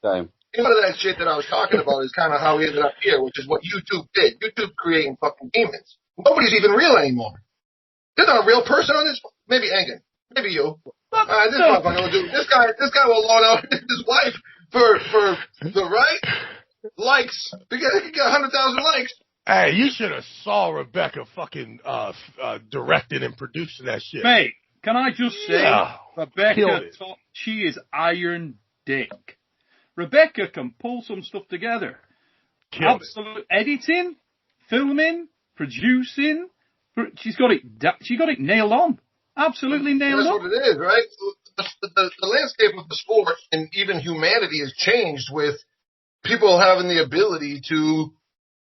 time. Part of that shit that I was talking about is kind of how we ended up here, which is what YouTube did. YouTube creating fucking demons. Nobody's even real anymore. There's not a real person on this. Maybe Engin. Maybe you. This guy will loan out his wife for the right likes because he got 100,000 likes. Hey, you should have saw Rebecca fucking directed and produced that shit. Mate, can I just say, Rebecca, she is iron dick. Rebecca can pull some stuff together. Absolute editing, filming, producing. She's got it nailed on. Absolutely nailed on. That's what it is, right? The landscape of the sport and even humanity has changed with people having the ability to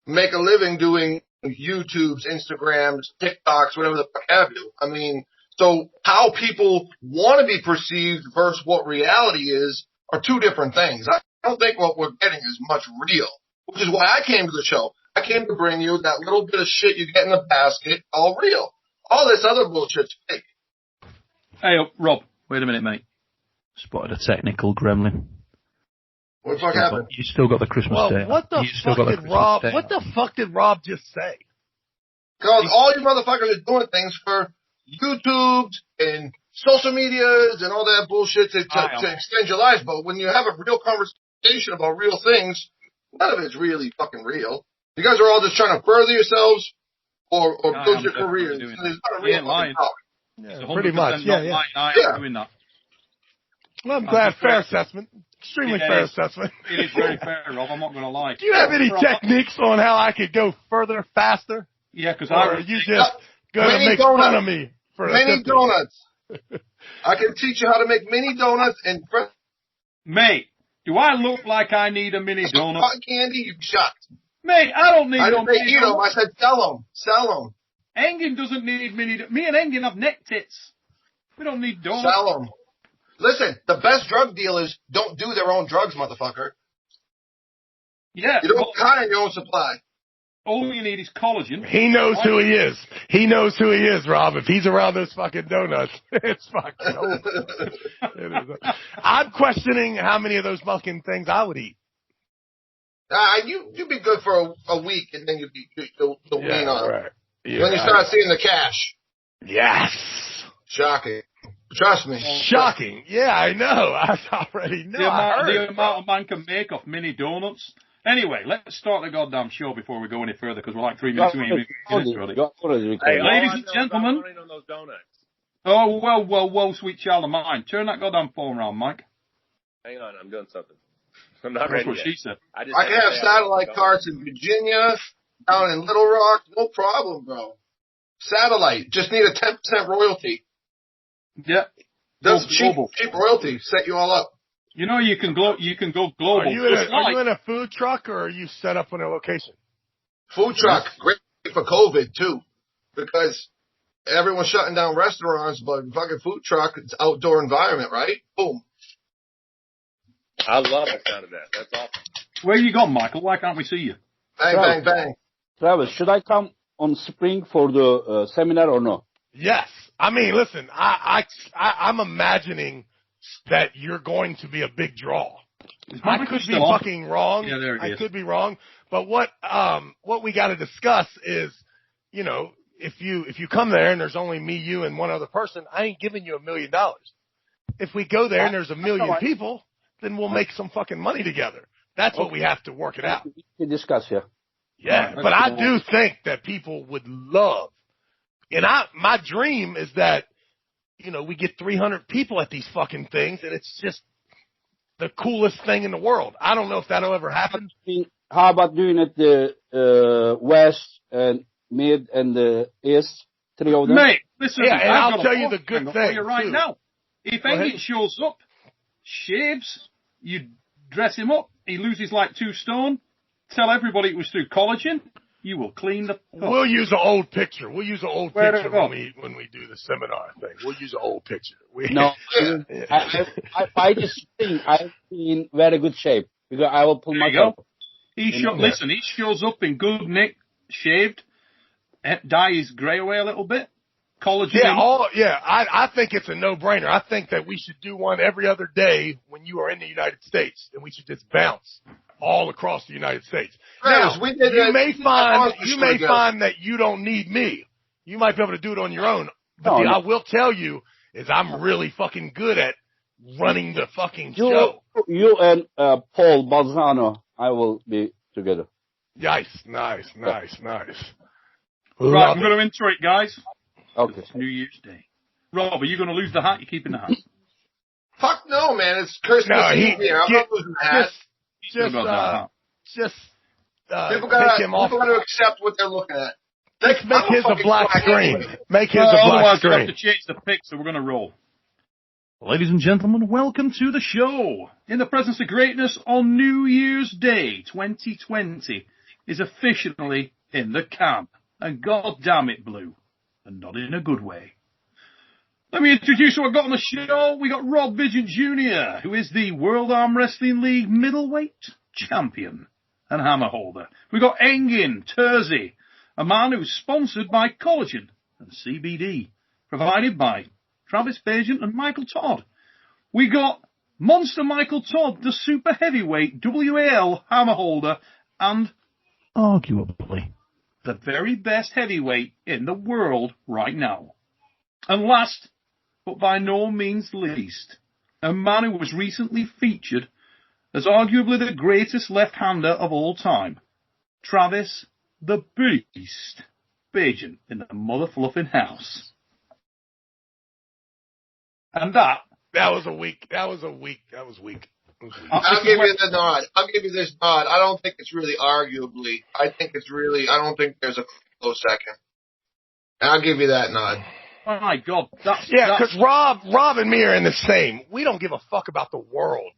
make a living doing YouTubes, Instagrams, TikToks, whatever the fuck have you. I mean, so how people want to be perceived versus what reality is are two different things. I don't think what we're getting is much real, which is why I came to the show. I came to bring you that little bit of shit you get in the basket, all real. All this other bullshit's fake. Hey, Rob, wait a minute, mate. Spotted a technical gremlin. What the fuck happened? You still got the Christmas day. What the fuck did Rob just say? Because all you motherfuckers are doing things for YouTube and social medias and all that bullshit to extend your life. But when you have a real conversation about real things, none of it's really fucking real. You guys are all just trying to further yourselves or build your careers. It's not a real fucking talk. Yeah, pretty much. Yeah. Doing that. Well, I'm glad. Fair assessment. Extremely fair assessment. It is very fair, Rob. I'm not going to lie. Do you have any techniques on how I could go further, faster? Yeah, because are you just going to make fun of me for mini donuts? I can teach you how to make mini donuts and mate, do I look like I need a mini donut? Cotton candy, you'd be shocked. Mate, I don't need I didn't say eat them. I said sell them. Engin doesn't need mini. Me and Engin have neck tits. We don't need donuts. Sell them. Listen, the best drug dealers don't do their own drugs, motherfucker. Yeah. You don't hire your own supply. All you need is collagen. He knows who he is. He knows who he is, Rob. If he's around those fucking donuts, it's fucking over. I'm questioning how many of those fucking things I would eat. You'd be good for a week, and then you'll wean on. Right. Yeah, when you start seeing the cash. Yes. Shocking. Trust me. Shocking. Yeah, I know. I already know. The amount a man can make off mini donuts. Anyway, let's start the goddamn show before we go any further, because we're like 3 minutes away. Hey, ladies and gentlemen. Oh, whoa, sweet child of mine. Turn that goddamn phone around, Mike. Hang on, I'm doing something. I'm not ready. That's what she said. I can have satellite cards in Virginia, down in Little Rock. No problem, bro. Satellite. Just need a 10% royalty. Yeah. That's cheap royalty. Set you all up. You know, you can go global. Are you in a food truck, or are you set up in a location? Food truck. Great for COVID, too. Because everyone's shutting down restaurants, but fucking food truck, it's outdoor environment, right? Boom. I love the sound of that. That's awesome. Where you gone, Michael? Why can't we see you? Bang, bang. Travis, should I come on spring for the seminar or no? Yes. I mean, listen, I'm imagining that you're going to be a big draw. I could be fucking wrong. Yeah, I could be wrong. But what we got to discuss is, you know, if you come there and there's only me, you, and one other person, I ain't giving you $1 million. If we go there and there's 1 million people, then we'll make some fucking money together. That's what we have to work it out. We can discuss, yeah. Yeah, but I do think that people would love, and my dream is that, you know, we get 300 people at these fucking things, and it's just the coolest thing in the world. I don't know if that'll ever happen. How about doing it the West and Mid and the East, 3 of them? Mate, listen, yeah, and I'll tell you the good thing right now. If Engin shows up, shaves, you dress him up, he loses like 2 stone, tell everybody it was through collagen, you will clean the... We'll use an old picture. We'll use an old picture when we do the seminar thing. We'll use an old picture. I just think I'm in very good shape because I will pull myself. Listen, he shows up in good nick, shaved, dye his grey away a little bit, Collagen. Yeah, I think it's a no-brainer. I think that we should do one every other day when you are in the United States, and we should just bounce all across the United States. Now, you may find that you don't need me. You might be able to do it on your own. But I will tell you is I'm really fucking good at running the fucking show. You and Paul Balzano, I will be together. Nice. Right, I'm going to intro it, guys. Okay. It's New Year's Day. Rob, are you going to lose the hat? You're keeping the hat? Fuck no, man. It's Christmas Eve here. I'm not losing the hat. People got to accept what they're looking at. Make his a black screen. Make his a black otherwise screen. We'll have to change the pic, so we're going to roll. Ladies and gentlemen, welcome to the show. In the presence of greatness on New Year's Day 2020 is officially in the camp. And God damn it, Blue. And not in a good way. Let me introduce who I've got on the show. We got Rob Vigeant Jnr, who is the World Arm Wrestling League Middleweight Champion and Hammer Holder. We got Engin Terzi, a man who's sponsored by Collagen and CBD, provided by Travis Bagent and Michael Todd. We got Monster Michael Todd, the super heavyweight WAL Hammer Holder, and arguably the very best heavyweight in the world right now. And last, but by no means least, a man who was recently featured as arguably the greatest left-hander of all time, Travis the Beast Bagent in the mother fluffing house. And that was weak. I'll give you the nod. I'll give you this nod. I don't think it's really arguably. I don't think there's a close second. I'll give you that nod. Oh my God. Because Rob and me are in the same. We don't give a fuck about the world.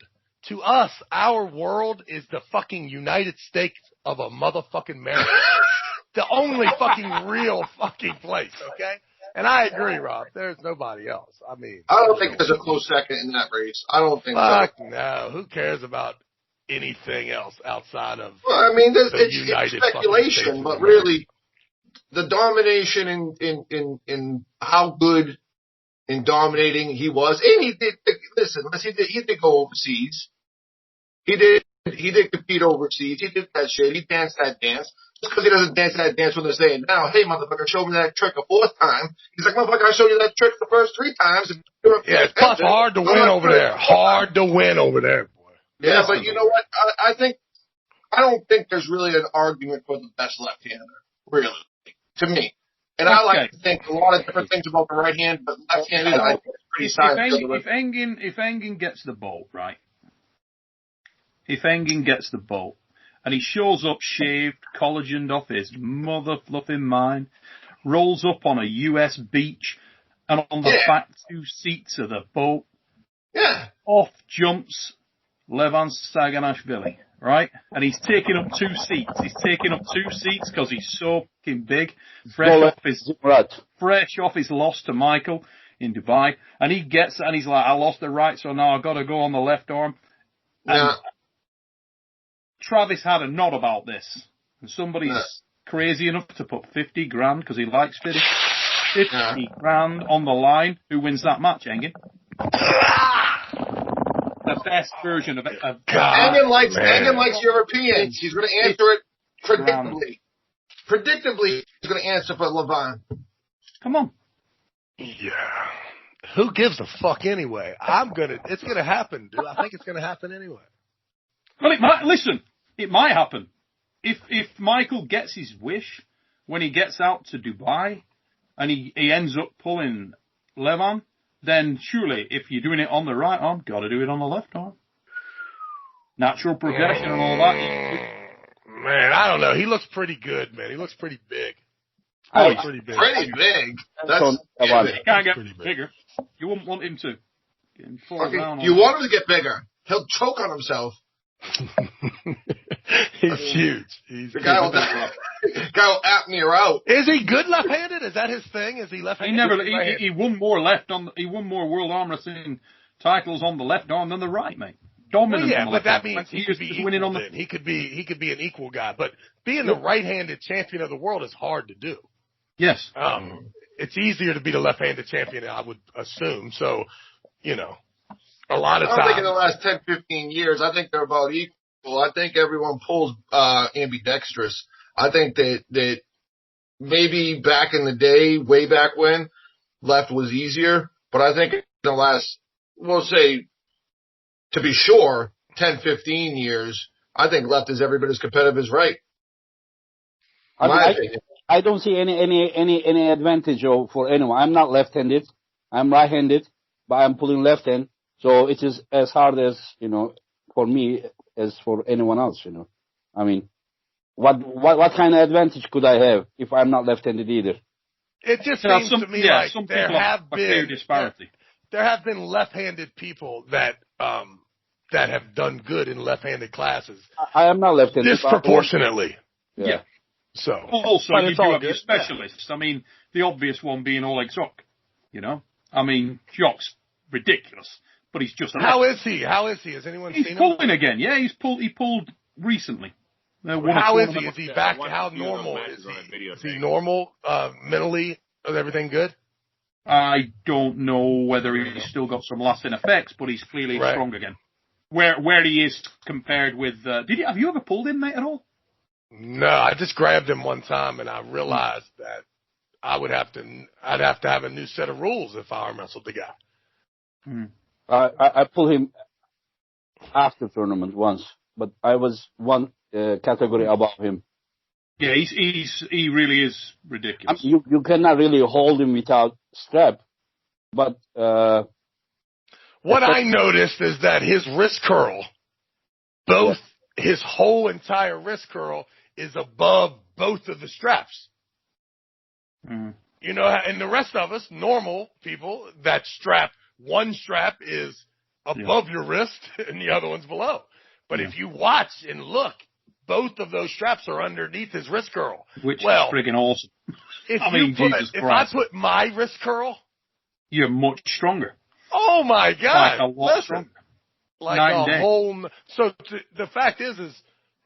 To us, our world is the fucking United States of a motherfucking America. The only fucking real fucking place, okay? And I agree, Rob. There's nobody else. I mean, I don't think there's a close second in that race. I don't think so. No. Who cares about anything else outside of it's speculation, but really, the domination in how good in dominating he was, and he did. Listen, he did go overseas. He did compete overseas. He did that shit. He danced that dance. Just because he doesn't dance that dance when they're saying, now, hey, motherfucker, show me that trick a fourth time. He's like, motherfucker, I showed you that trick the first 3 times. Yeah, it's tough. Hard to win over there. Hard to win over there, boy. Yeah, but you know what? I don't think there's really an argument for the best left-hander, really, to me. And I like to think a lot of different things about the right hand, but left-handed, I think it's pretty solid. If Engin gets the boat, right? If Engin gets the boat, and he shows up shaved, collagened off his mother fluffing mind, rolls up on a US beach, and on the back 2 seats of the boat, off jumps Levan Saganashvili, right? And he's taking up 2 seats. He's taking up 2 seats because he's so fucking big, fresh off his loss to Michael in Dubai. And he gets it, and he's like, I lost the right, so now I've got to go on the left arm. And Travis had a nod about this. And somebody's crazy enough to put 50 grand, because he likes 50 grand on the line. Who wins that match, Engin? The best version of Engin likes Europeans. He's going to answer it predictably. Predictably, he's going to answer for Levan. Come on. Yeah. Who gives a fuck anyway? It's going to happen, dude. I think it's going to happen anyway. Well, it might happen. If Michael gets his wish when he gets out to Dubai and he ends up pulling Levan, then surely if you're doing it on the right arm, got to do it on the left arm. Natural progression and all that. Man, I don't know. He looks pretty good, man. He looks pretty big. Oh, he's pretty big. Pretty big. He can't get bigger. You wouldn't want him to. You want him to get bigger. He'll choke on himself. He's huge. The guy will apnea out. Is he good left-handed? Is that his thing? Is he left-handed? He won more World Arm Wrestling titles on the left arm than the right, mate. Dominant. Well, but that means he could be winning on the. He could be an equal guy, but being the right-handed champion of the world is hard to do. Yes. it's easier to beat a left-handed champion, I would assume. So, you know, a lot of I don't think in times. the last 10, 15 years, I think they're about equal. I think everyone pulls ambidextrous. I think that maybe back in the day, way back when, left was easier. But I think in the last, we'll say, to be sure, 10, 15 years, I think left is every bit as competitive as right. My opinion. I don't see any advantage for anyone. I'm not left-handed. I'm right-handed, but I'm pulling left hand. So it is as hard as, you know, for me as for anyone else, you know. I mean, what kind of advantage could I have if I'm not left-handed either? It just seems to me like some there people have are fair been disparity. there have been left-handed people that have done good in left-handed classes. I am not left-handed. Disproportionately. Yeah. So also, but you it's do all have your good. specialists. I mean, the obvious one being Oleg Zok. You know, I mean, Jock's ridiculous, but he's just. How is he? Has anyone He's seen pulling him? again. Yeah, he pulled recently. How is he? Is he back? How normal is he? Is he normal mentally? Is everything good? I don't know whether he's still got some lasting effects, but he's clearly strong again. Where he is compared with, have you ever pulled him, mate, at all? No, I just grabbed him one time and I realized that I'd have to have a new set of rules if I arm wrestled the guy. I pulled him after tournament once, but I was one category above him. Yeah, he really is ridiculous. I mean, you cannot really hold him without strap, but what I noticed is that his wrist curl, his whole entire wrist curl is above both of the straps. You know, and the rest of us, normal people, one strap is above your wrist and the other one's below. But if you watch and look, both of those straps are underneath his wrist curl. Which is friggin' awesome. If Jesus Christ. I put my wrist curl, you're much stronger. Oh my God! Like a lot stronger. Like Night a whole. So the fact is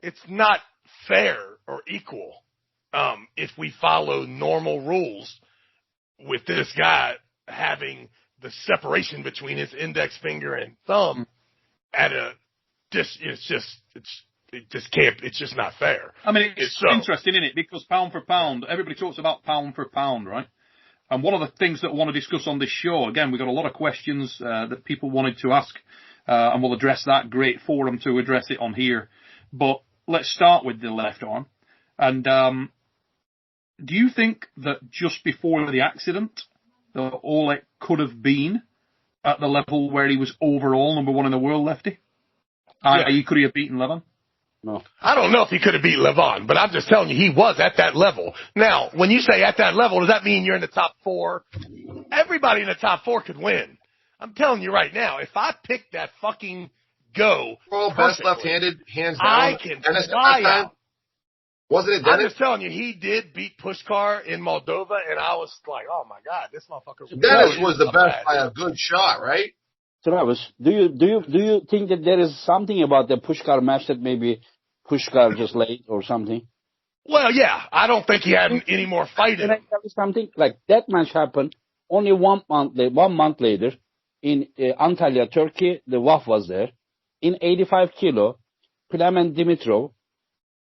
it's not fair or equal. If we follow normal rules, with this guy having the separation between his index finger and thumb at it's just not fair. I mean, it's interesting, isn't it? Because pound for pound, everybody talks about pound for pound, right? And one of the things that I want to discuss on this show, again, we've got a lot of questions that people wanted to ask, and we'll address that. Great forum to address it on here. But let's start with the left arm. And do you think that just before the accident, that Oleg could have been at the level where he was overall number one in the world lefty? Could he have beaten Levon? No. I don't know if he could have beat Levon, but I'm just telling you, he was at that level. Now, when you say at that level, does that mean you're in the top four? Everybody in the top four could win. I'm telling you right now, if I pick that fucking go, World best left-handed, hands down. I can fly out. Wasn't it Dennis? I'm just telling you, he did beat Pushkar in Moldova, and I was like, oh my God, this motherfucker. Dennis was the best by a good shot, right? Travis, do you think that there is something about the Pushkar match that maybe Pushkar just late or something? Well, yeah, I don't think he had any more fight in Can I him. tell you something? Like that match happened only 1 month later in Antalya, Turkey. The WAF was there. In 85 kilo, Clement Dimitrov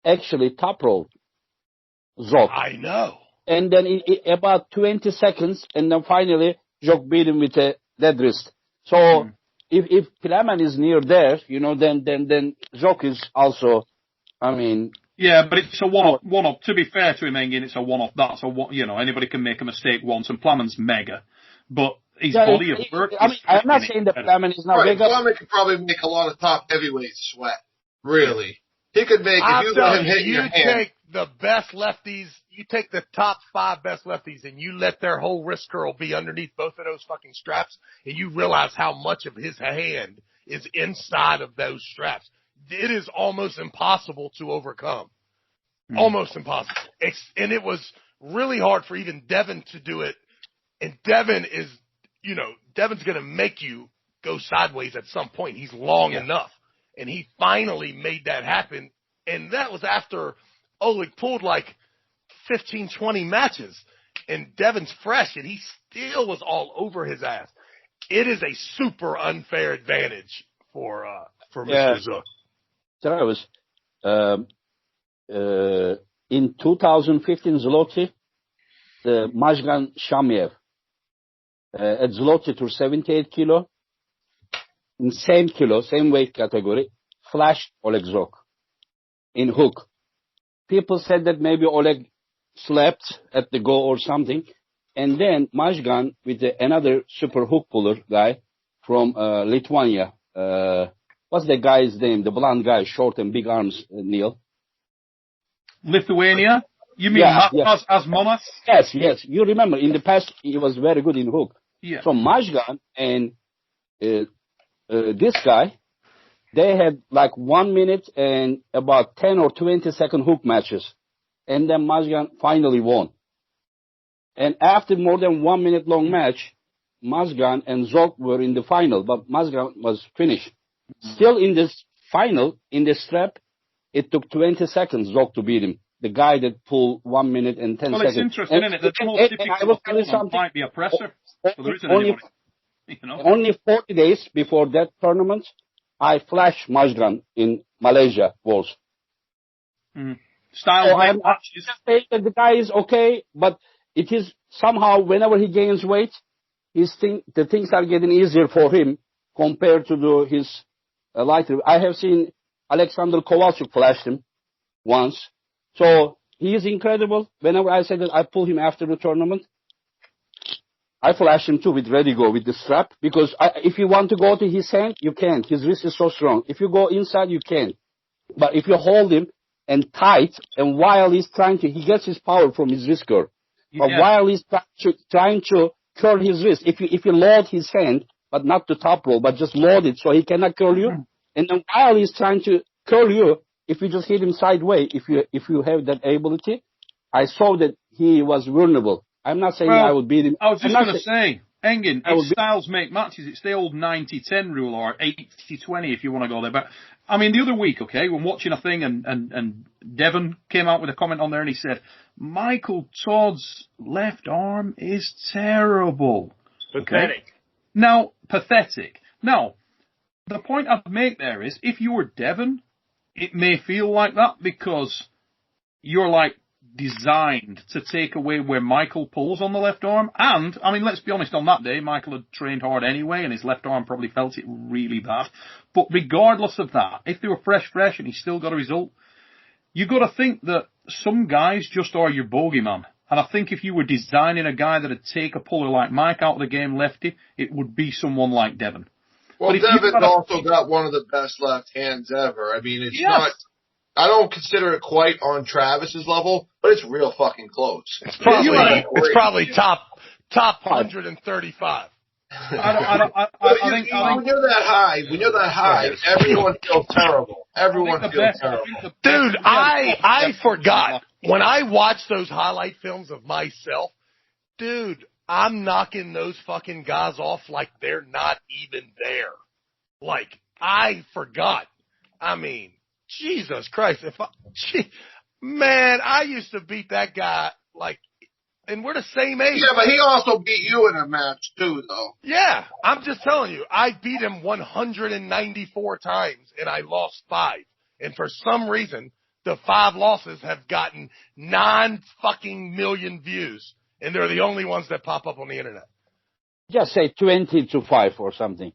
actually top rolled Zok. I know. And then about 20 seconds, and then finally Zok beat him with a dead wrist. So if Clement is near there, you know, then Zok is also, I mean. Yeah, but it's a one-off. To be fair to him, Engin, it's a one-off. That's anybody can make a mistake once, and Plement's mega. But his body of work. I mean, I'm not saying that Clement is not mega. Clement could probably make a lot of top heavyweights sweat. Really. He could make, if you let him hit your hand. You take the best lefties, you take the top 5 best lefties, and you let their whole wrist curl be underneath both of those fucking straps, and you realize how much of his hand is inside of those straps. It is almost impossible to overcome. Almost impossible. And it was really hard for even Devin to do it. And Devin is, Devin's going to make you go sideways at some point. He's long enough. And he finally made that happen. And that was after Oleg pulled like 15, 20 matches. and Devin's fresh, and he still was all over his ass. It is a super unfair advantage for Mr. Zook. Travis, in 2015 Zloty, the Mazgan Shamiev at Zloty to 78 kilo, in same weight category, flashed Oleg Zok in hook. People said that maybe Oleg slept at the go or something. And then Mazgan with another super hook puller guy from Lithuania. What's the guy's name? The blonde guy, short and big arms, Neil. Lithuania? You mean Asmonas? Yes. You remember, in the past, he was very good in hook. Yeah. So Mazgan and this guy, they had like 1 minute and about 10 or 20 second hook matches. And then Mazgan finally won. And after more than 1 minute long match, Mazgan and Zok were in the final, but Mazgan was finished. Still in this final, in the strap, it took 20 seconds Zok to beat him. The guy that pulled 1 minute and 10 seconds. Well, it's interesting, isn't it? The most difficult might be a presser. So there isn't anybody, Only 40 days before that tournament, I flashed Mazgan in Malaysia Worlds. Style I'm matches. just saying that the guy is okay, but it is somehow whenever he gains weight, the things are getting easier for him compared to his lighter. I have seen Alexander Kowalczyk flash him once. So he is incredible. Whenever I said that I pull him after the tournament, I flash him too with ready go with the strap, because if you want to go to his hand, you can't. His wrist is so strong. If you go inside, you can. But if you hold him and tight, and while he's he gets his power from his wrist curl. But while he's trying to curl his wrist, if you load his hand, but not the top roll, but just load it so he cannot curl you, and then while he's trying to curl you, if you just hit him sideways, if you have that ability, I saw that he was vulnerable. I'm not saying I would beat him. I was just going to say, Engin, if styles make matches, it's the old 90-10 rule, or 80-20 if you want to go there. But I mean, the other week, okay, when watching a thing, and Devon came out with a comment on there, and he said, Michael Todd's left arm is terrible. Pathetic. Okay? Now, pathetic. Now, the point I'd make there is, if you're Devon, it may feel like that because you're like designed to take away where Michael pulls on the left arm. And, I mean, let's be honest, on that day, Michael had trained hard anyway, and his left arm probably felt it really bad. But regardless of that, if they were fresh and he still got a result, you got to think that some guys just are your bogeyman. And I think if you were designing a guy that'd take a puller like Mike out of the game lefty, it would be someone like Devon. Well, Devon also got one of the best left hands ever. I mean, it's not, I don't consider it quite on Travis's level, but it's real fucking close. It's probably top 135. I think when you're that high, everyone feels terrible. Everyone feels terrible. Dude, I forgot. When I watch those highlight films of myself, dude, I'm knocking those fucking guys off like they're not even there. Like, I forgot. I mean, Jesus Christ. Man, I used to beat that guy, like, and we're the same age. Yeah, but he also beat you in a match, too, though. Yeah, I'm just telling you, I beat him 194 times, and I lost 5. And for some reason, the 5 losses have gotten 9 fucking million views, and they're the only ones that pop up on the internet. Just say 20-5 or something.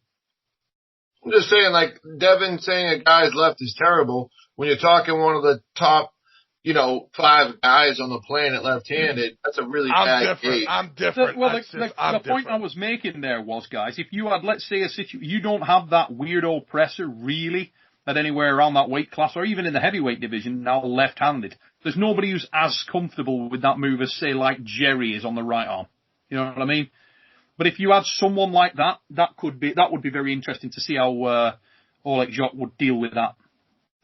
I'm just saying, like, Devin saying a guy's left is terrible. When you're talking one of the top, 5 guys on the planet left-handed, that's a really bad case. I'm different. The point I was making there was, guys, if you had, let's say, you don't have that weirdo presser really at anywhere around that weight class, or even in the heavyweight division, now left-handed. There's nobody who's as comfortable with that move as, say, like Jerry is on the right arm. You know what I mean? But if you had someone like that, that would be very interesting to see how Oleg Zok would deal with that.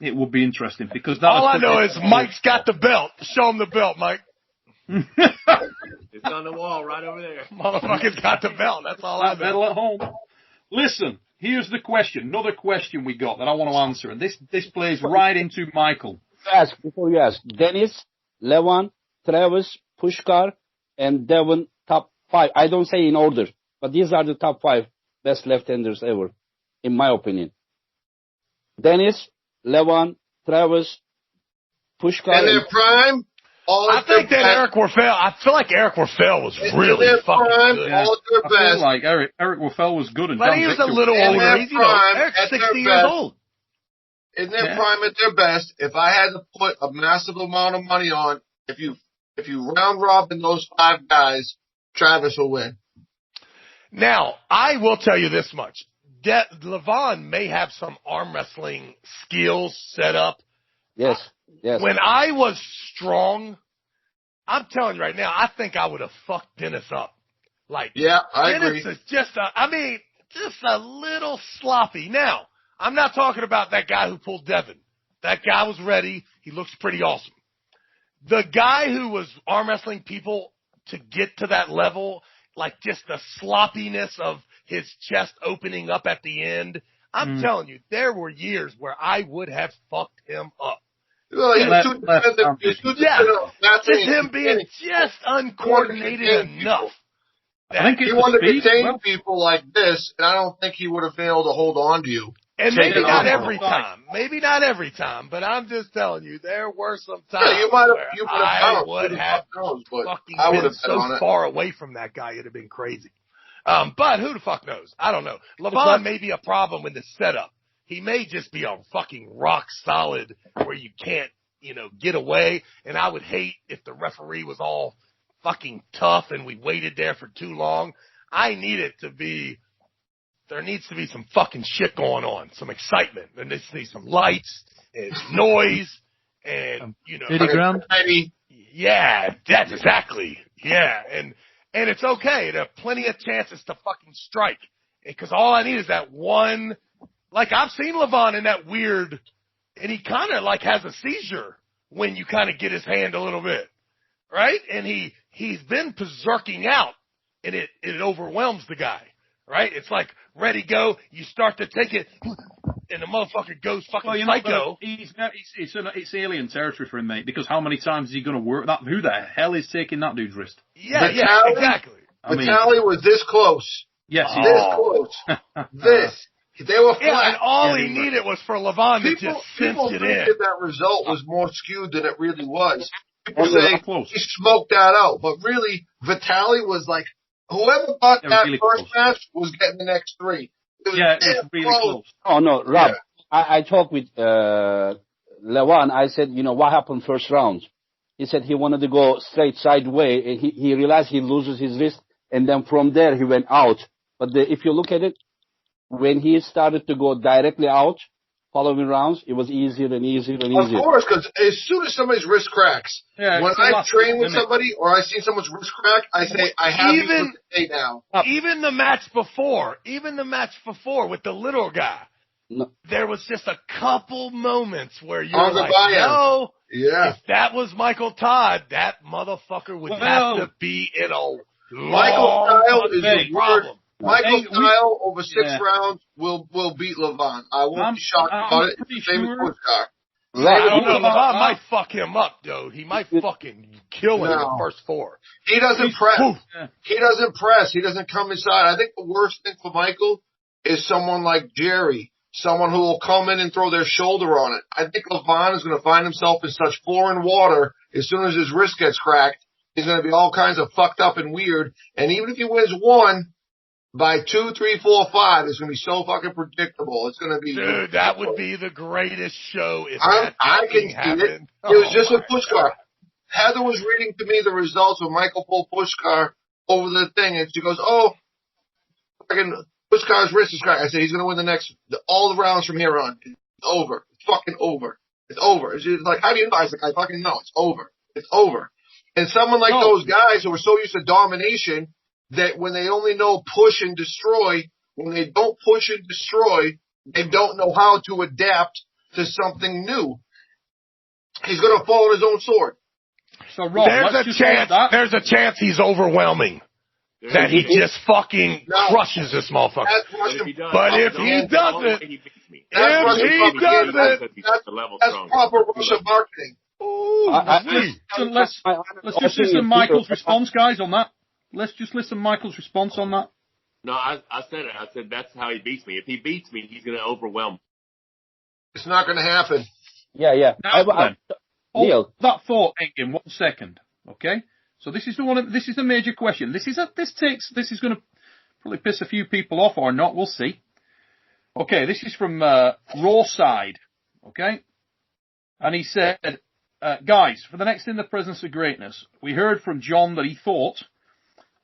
It would be interesting because all I know is Mike's got the belt. Show him the belt, Mike. It's on the wall right over there. Motherfucker's got the belt. That's all I know. Medal at home. Listen, here's the question. Another question we got that I want to answer, and this plays right into Michael. Before you ask, Dennis, Levan, Travis, Pushkar, and Devon top 5. I don't say in order, but these are the top 5 best left-handers ever, in my opinion. Dennis, Levon, Travis, Pushkar. In their prime, I think that Eric Warfel, I feel like Eric Warfel was really fucking good. All at their I feel best. like Eric Warfel was good. But he was a little older. Eric's 60 years old. In their prime at their best, if I had to put a massive amount of money on, if you round robin those 5 guys, Travis will win. Now, I will tell you this much. Levon may have some arm wrestling skills set up. Yes. When I was strong, I'm telling you right now, I think I would have fucked Dennis up. Like, yeah, I Dennis agree. is just a little sloppy. Now, I'm not talking about that guy who pulled Devin. That guy was ready. He looks pretty awesome. The guy who was arm wrestling people to get to that level, like just the sloppiness of his chest opening up at the end. I'm telling you, there were years where I would have fucked him up. Well, just him being just uncoordinated enough. I think he wanted to contain people like this, and I don't think he would have been able to hold on to you. And maybe not every time, but I'm just telling you, there were some times I would have fucking been so far away from that guy, it'd have been crazy. But who the fuck knows? I don't know. Levon may be a problem in the setup. He may just be a fucking rock solid where you can't, get away. And I would hate if the referee was all fucking tough and we waited there for too long. There needs to be some fucking shit going on, some excitement. There needs to be some lights and noise and, ground. Yeah, that's exactly. Yeah. And it's okay. There are plenty of chances to fucking strike. Because all I need is that one. Like, I've seen Levon in that weird, and he kind of like has a seizure when you kind of get his hand a little bit. Right? And he's been berserking out, and it overwhelms the guy. Right? It's like, ready, go. You start to take it, and the motherfucker goes fucking psycho. It's alien territory for him, mate, because how many times is he going to work that? Who the hell is taking that dude's wrist? Yeah, exactly. Vitaly was this close. Yes. This close. They were flat. Yeah, and all he needed was for Levon to just cinch it in. That result was more skewed than it really was. People say he smoked that out, but really, Vitaly was like, whoever got that first match was getting the next 3. It's really close. Oh, no, Rob, I talked with Levon. I said, what happened first round? He said he wanted to go straight sideways, and he realized he loses his wrist, and then from there he went out. But if you look at it, when he started to go directly out, following rounds, it was easier and easier and easier. Of course, because as soon as somebody's wrist cracks, when I train with somebody or I see someone's wrist crack, I say, I have you today now. Even the match before with the little guy, there was just a couple moments where you were like, no, if that was Michael Todd, that motherfucker would have to be in a Michael Style is a problem. Michael Style over 6 rounds will beat Levon. I won't be shocked about it. Same as Pushkar. Levon might fuck him up, dude. He might fucking kill him in the first 4. He doesn't press. He doesn't press. He doesn't come inside. I think the worst thing for Michael is someone like Jerry, someone who will come in and throw their shoulder on it. I think Levon is going to find himself in such foreign water as soon as his wrist gets cracked. He's going to be all kinds of fucked up and weird. And even if he wins 1, by 2, 3, 4, 5, it's going to be so fucking predictable. It's going to be... Dude, that would be the greatest show if I can see it. It was just with Pushkar. Heather was reading to me the results of Michael pulled Pushkar over the thing, and she goes, fucking Pushkar's wrist is cracked. I said, he's going to win all the rounds from here on. It's over. It's fucking over. It's over. She's like, how do you know? I was like, I fucking know. It's over. It's over. And someone like those guys who are so used to domination that when they only know push and destroy, when they don't push and destroy, they don't know how to adapt to something new. He's going to fall on his own sword. So, Rob, there's a chance he's overwhelming. That he just fucking crushes this motherfucker. But if he doesn't, that's proper Russian marketing. Ooh, let's just listen to Michael's response, guys, on that. Let's just listen to Michael's response on that. No, I said it. I said that's how he beats me. If he beats me, he's going to overwhelm. It's not going to happen. Yeah. Now, Neil, that thought, Engin, 1 second. Okay? So this is the major question. This is going to probably piss a few people off or not. We'll see. Okay, this is from Raw Side. Okay? And he said, guys, for the next In the Presence of Greatness, we heard from John that he thought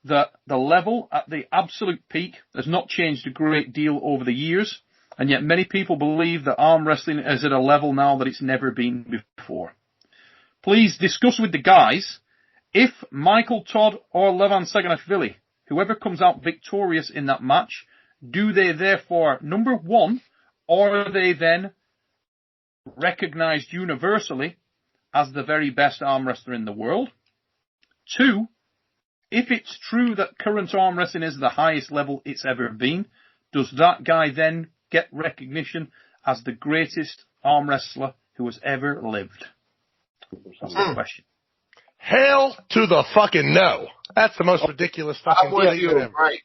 that the level at the absolute peak has not changed a great deal over the years, and yet many people believe that arm wrestling is at a level now that it's never been before. Please discuss with the guys if Michael, Todd, or Levan Saganashvili, whoever comes out victorious in that match, do they therefore, number one, are they then recognized universally as the very best arm wrestler in the world? 2, if it's true that current arm wrestling is the highest level it's ever been, does that guy then get recognition as the greatest arm wrestler who has ever lived? That's the question. Hell to the fucking no. That's the most ridiculous fucking thing ever. Right.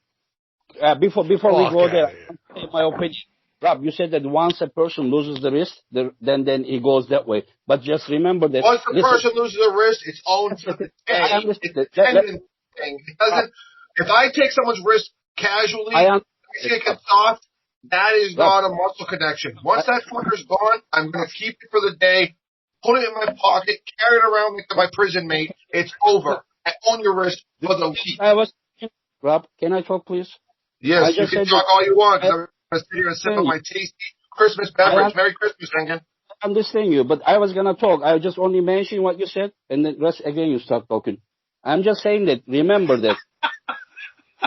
Before we go there, in my opinion, Rob, you said that once a person loses the wrist, then he goes that way. But just remember that once the person loses the wrist, it's owned to the day. It's a tendon thing. It doesn't. If I take someone's wrist casually, I see it gets soft. That is not a muscle connection. Once that fucker's gone, I'm going to keep it for the day, put it in my pocket, carry it around like my prison mate. It's over. I own your wrist for the week. Rob, can I talk, please? Yes, you can talk all you want. I'm going to sit here and sip on my tasty Christmas beverage. Merry Christmas, Engin. I understand you, but I was going to talk. I just only mentioned what you said, and then rest again you start talking. I'm just saying that, remember that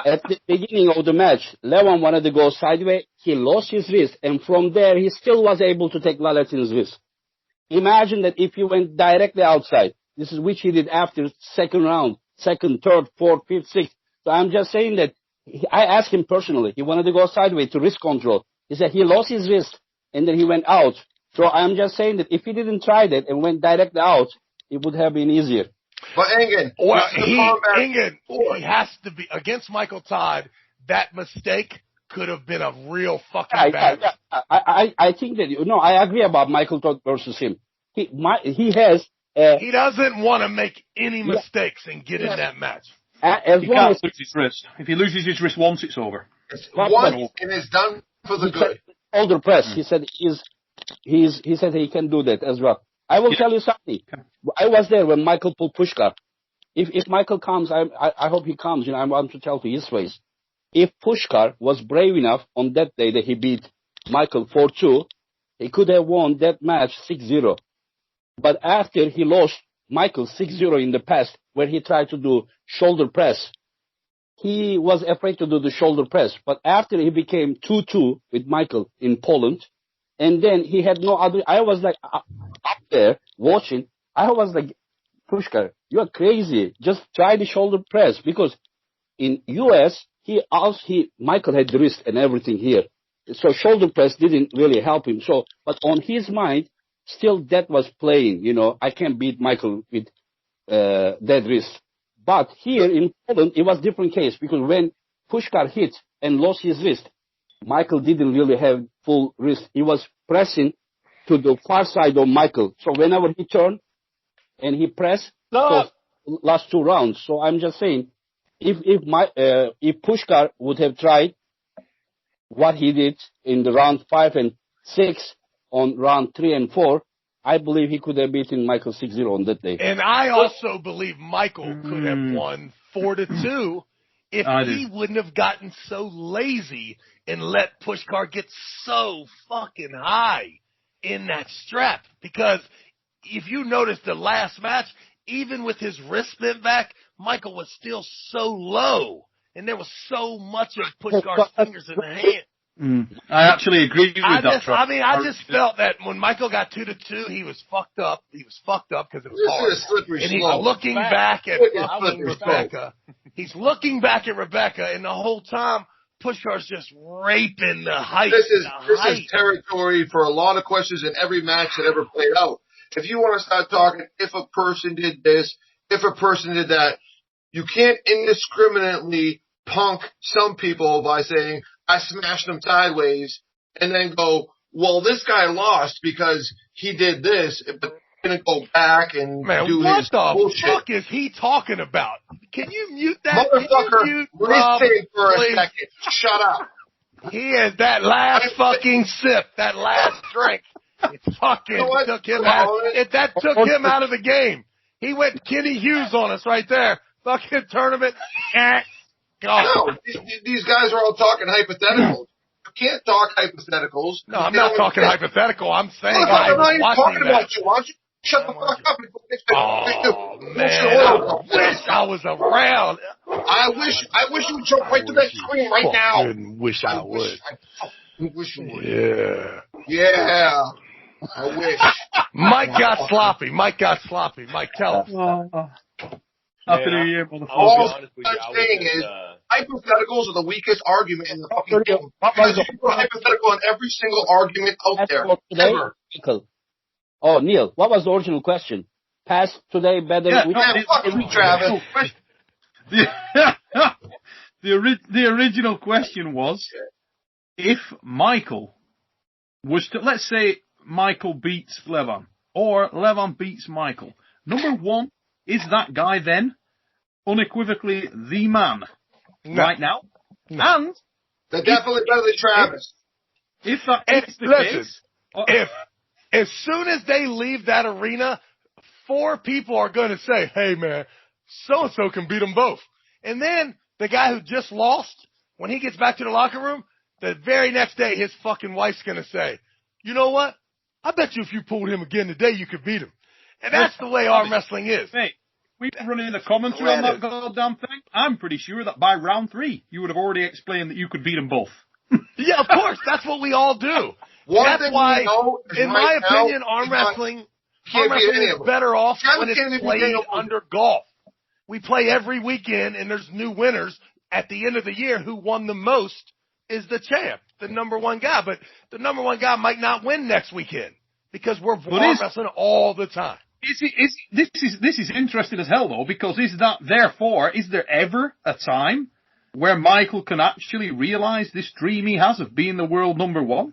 at the beginning of the match, Levan wanted to go sideways. He lost his wrist, and from there, he still was able to take Lalatin's wrist. Imagine that if he went directly outside. This is which he did after second round, second, third, fourth, fifth, sixth. So I'm just saying that I asked him personally. He wanted to go sideways to wrist control. He said he lost his wrist, and then he went out. So I'm just saying that if he didn't try that and went directly out, it would have been easier. But Engin, he has to be against Michael Todd. That mistake could have been a real fucking bad. I think that I agree about Michael Todd versus him. He has. He doesn't want to make any mistakes and get in that match. He can't lose his wrist. If he loses his wrist once, it's over. It's once and it's done for the good. Shoulder press. He said he said he can do that as well. I will tell you something. I was there when Michael pulled Pushkar. If Michael comes, I hope he comes. I want to tell to his face. If Pushkar was brave enough on that day that he beat Michael 4-2, he could have won that match 6-0. But after he lost Michael 6-0 in the past, where he tried to do shoulder press, he was afraid to do the shoulder press. But after he became 2-2 with Michael in Poland, and then he had no other. I was like up there watching. I was like, Pushkar, you are crazy. Just try the shoulder press, because in US Michael had the wrist and everything here, so shoulder press didn't really help him. So, but on his mind, still that was playing. I can't beat Michael with that wrist. But here in Poland, it was different case, because when Pushkar hit and lost his wrist, Michael didn't really have full wrist. He was pressing to the far side of Michael. So whenever he turned and he pressed, so last 2 rounds. So I'm just saying, if Pushkar would have tried what he did in the round 5 and 6 on round 3 and 4, I believe he could have beaten Michael 6-0 on that day. And I also believe Michael could have won 4-2 if he wouldn't have gotten so lazy and let Pushkar get so fucking high in that strap. Because if you notice the last match, even with his wrist bent back, Michael was still so low, and there was so much of Pushkar's fingers in the hand. I actually agree with that. I just felt that when Michael got 2-2, he was fucked up. He was fucked up because it was hard. And he's looking back at Rebecca. He's looking back at Rebecca, and the whole time, Pushkar's just raping the height. This is territory for a lot of questions in every match that ever played out. if you want to start talking, if a person did this, if a person did that, you can't indiscriminately punk some people by saying, I smashed them sideways, and then go, well, this guy lost because he did this, but going to go back and do his bullshit. What the fuck is he talking about? Can you mute that? Motherfucker, listen for a second. Shut up. He had that last fucking sip, that last drink. It fucking took him out of the game. He went Kenny Hughes on us right there. Fucking tournament. No, these guys are all talking hypotheticals. You can't talk hypotheticals. No, I'm not talking hypothetical. I'm saying I'm not talking about you. Why don't you shut the fuck up? Oh, man. I wish I was around. I wish you would jump right to that screen right now. I wish I would. I wish you would. Yeah. Yeah. I wish. Mike got sloppy. Mike, tell us. Happy New Year, motherfucker. All I'm saying is, hypotheticals are the weakest argument in the fucking game. Because you put a hypothetical on every single argument out there. Ever. Oh, Neil, what was the original question? Past today better? Fuck you, Travis. The original question was, if Michael was to, let's say Michael beats Levan, or Levan beats Michael, number one, is that guy then unequivocally the man right now? No. And they're definitely better than Travis. If that is the case, if as soon as they leave that arena, 4 people are going to say, hey, man, so-and-so can beat them both. And then the guy who just lost, when he gets back to the locker room, the very next day his fucking wife's going to say, you know what? I bet you if you pulled him again today, you could beat him. And that's the way arm wrestling is. Hey, we've run in the commentary on that goddamn thing. I'm pretty sure that by round 3, you would have already explained that you could beat them both. Yeah, of course. That's what we all do. That's why, in my opinion, arm wrestling is better off when it's played under golf. We play every weekend, and there's new winners. At the end of the year, who won the most is the champ, the number one guy. But the number one guy might not win next weekend because we're arm wrestling all the time. This is interesting as hell, though, because is there ever a time where Michael can actually realize this dream he has of being the world number one?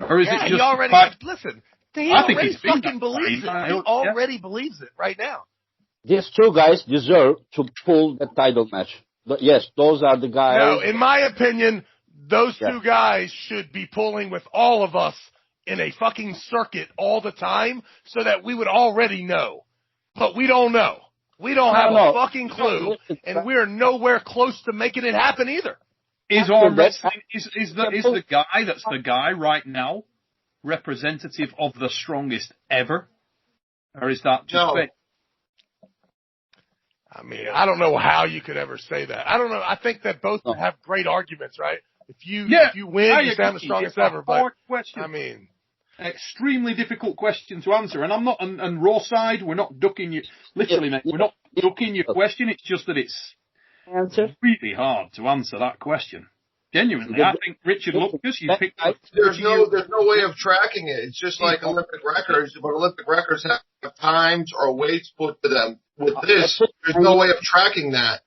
Or is it just... he already... Listen, he already fucking believes it. He already believes it right now. These 2 guys deserve to pull the title match. Yes, those are the guys... No, in my opinion, those 2 guys should be pulling with all of us in a fucking circuit all the time so that we would already know. But we don't know. We don't have a fucking clue, and we're nowhere close to making it happen either. Is arm wrestling is the guy that's the guy right now representative of the strongest ever, or is that just fake? I mean, I don't know how you could ever say that. I don't know. I think that both have great arguments, right? If you win, you sound the strongest ever. But question. I mean, extremely difficult question to answer, and I'm not on raw side. We're not ducking you. Literally, mate, we're not ducking your question. It's just that it's really hard to answer that question. Genuinely, I think Richard Lucas, you picked up. There's no way of tracking it. It's just like Olympic records, but Olympic records have times or weights put to them. With this, there's no way of tracking that.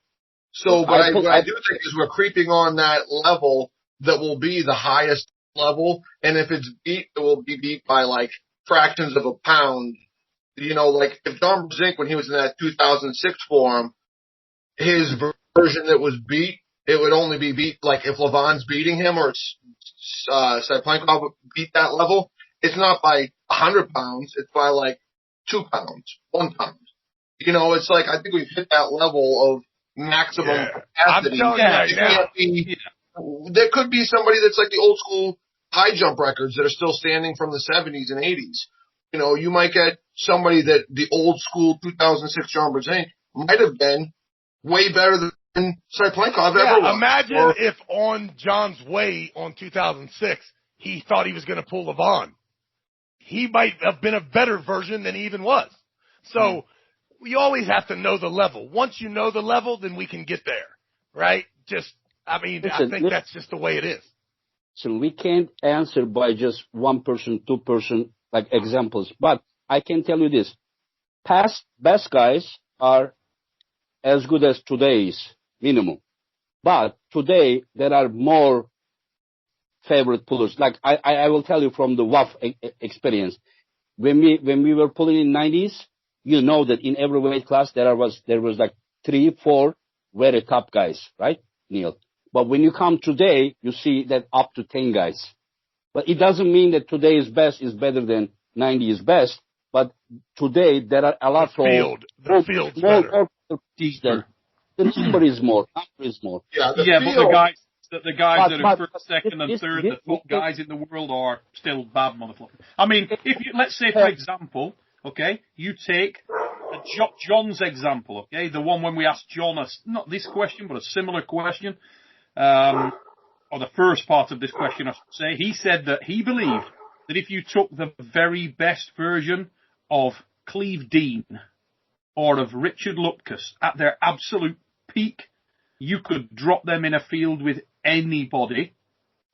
So what I do think is we're creeping on that level that will be the highest level, and if it's beat, it will be beat by like fractions of a pound. You know, like if John Brzezinski, when he was in that 2006 form, his version that was beat, it would only be beat, like if Levan's beating him or Saiplenkov would beat that level, it's not by 100 pounds, it's by like 2 pounds, 1 pound. You know, it's like, I think we've hit that level of maximum capacity. I'm telling you right now. There could be somebody that's like the old school high jump records that are still standing from the 70s and 80s. You know, you might get somebody that the old school 2006 John Brzezinski might have been way better than Saiplenkov ever was. Imagine if on John's way on 2006, he thought he was going to pull Levan. He might have been a better version than he even was. So we always have to know the level. Once you know the level, then we can get there, right? I think that's just the way it is. So we can't answer by just 1 person, 2 person, like examples. But I can tell you this. Past best guys are as good as today's minimum. But today, there are more favorite pullers. Like, I will tell you from the WAF experience. When we were pulling in 90s, you know that in every weight class, there was like 3, 4 very top guys, right, Neil? But when you come today, you see that up to 10 guys. But it doesn't mean that today's best is better than 90's best. But today, there are a lot the field's better. Deeper. The number is more. Number is more. Yeah, but the guys that are first, second, and third, the top guys in the world are still bad motherfuckers. I mean, let's say, for example, okay, you take John's example, okay, the one when we asked John, not this question, but a similar question, or the first part of this question, I should say. He said that he believed that if you took the very best version of Cleve Dean or of Richard Lupkus at their absolute peak, you could drop them in a field with anybody,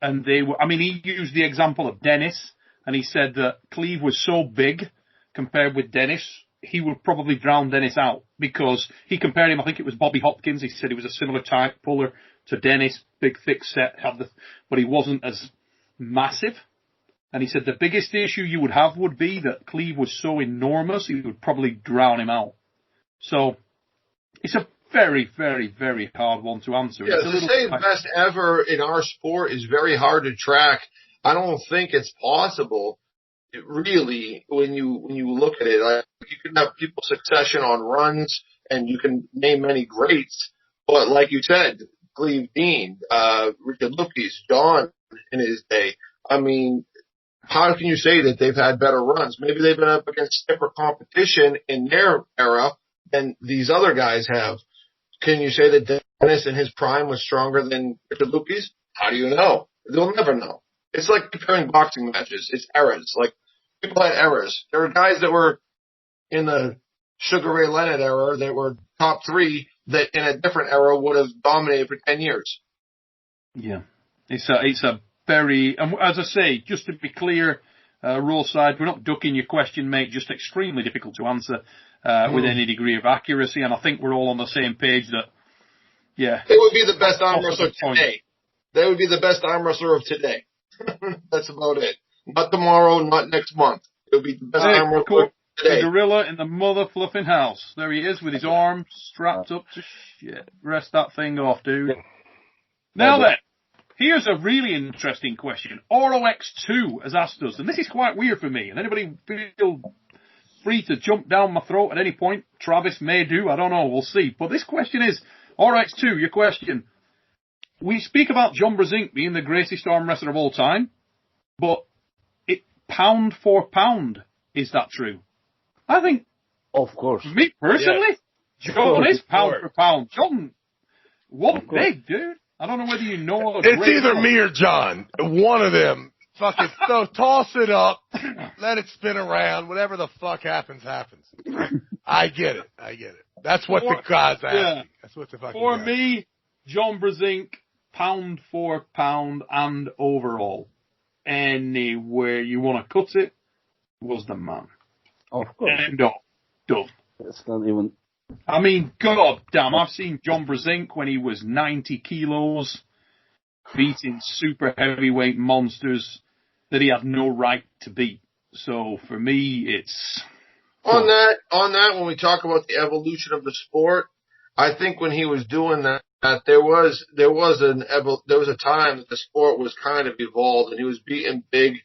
and they were. I mean, he used the example of Dennis, and he said that Cleve was so big compared with Dennis, he would probably drown Dennis out, because he compared him. I think it was Bobby Hopkins. He said he was a similar type puller to Dennis, big, thick set, but he wasn't as massive. And he said the biggest issue you would have would be that Cleve was so enormous, he would probably drown him out. So it's a very, very, very hard one to answer. Yeah, to say the best ever in our sport is very hard to track. I don't think it's possible, really, when you look at it. Like, you can have people succession on runs, and you can name many greats, but like you said, Cleve Dean, Richard Lupkus, John in his day. I mean, how can you say that they've had better runs? Maybe they've been up against stiffer competition in their era than these other guys have. Can you say that Dennis in his prime was stronger than Richard Lupkus? How do you know? They'll never know. It's like comparing boxing matches. It's eras. Like, people had eras. There were guys that were in the Sugar Ray Leonard era that were top 3 that in a different era would have dominated for 10 years. Yeah. It's a very, and as I say, just to be clear, Raw side, we're not ducking your question, mate, just extremely difficult to answer with any degree of accuracy, and I think we're all on the same page that, yeah. They would be the best arm wrestler today. They would be the best arm wrestler of today. That's about it. Not tomorrow, not next month. It would be the best arm wrestler today. The gorilla in the mother fluffing house. There he is with his arms strapped up to shit. Rest that thing off, dude. Now then. Here's a really interesting question. ROX2 has asked us, and this is quite weird for me, and anybody feel free to jump down my throat at any point. Travis may do, I don't know, we'll see. But this question is, RX2, your question. We speak about John Brzenk being the greatest arm wrestler of all time, but pound for pound, is that true? I think, of course, me personally, John is pound for pound. John, what big, dude. I don't know whether you know. It's either me or John. One of them. Fucking toss it up, let it spin around. Whatever the fuck happens, happens. I get it. That's what the guy's asking. Yeah. That's what the fucking For guy. me, John Brzenk, pound for pound and overall, anywhere you want to cut it, was the man. Of course. End of. Done. It's not even. I mean, god damn, I've seen John Brzenk when he was 90 kilos, beating super heavyweight monsters that he had no right to beat. So for me, it's... On that, when we talk about the evolution of the sport, I think when he was doing that, there was a time that the sport was kind of evolved, and he was beating big